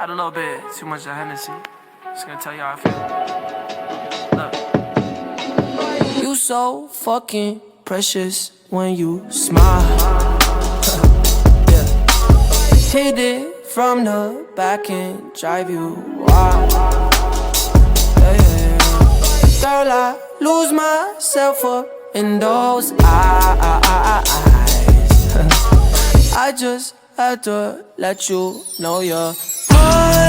Had a little bit too much of Hennessy. Just gonna tell you how I feel. Look. You so fucking precious when you smile. Yeah. Hit it from the back and drive you wild. Yeah, yeah, yeah. Girl, I lose myself up in those eyes. I just had to let you know you're mine.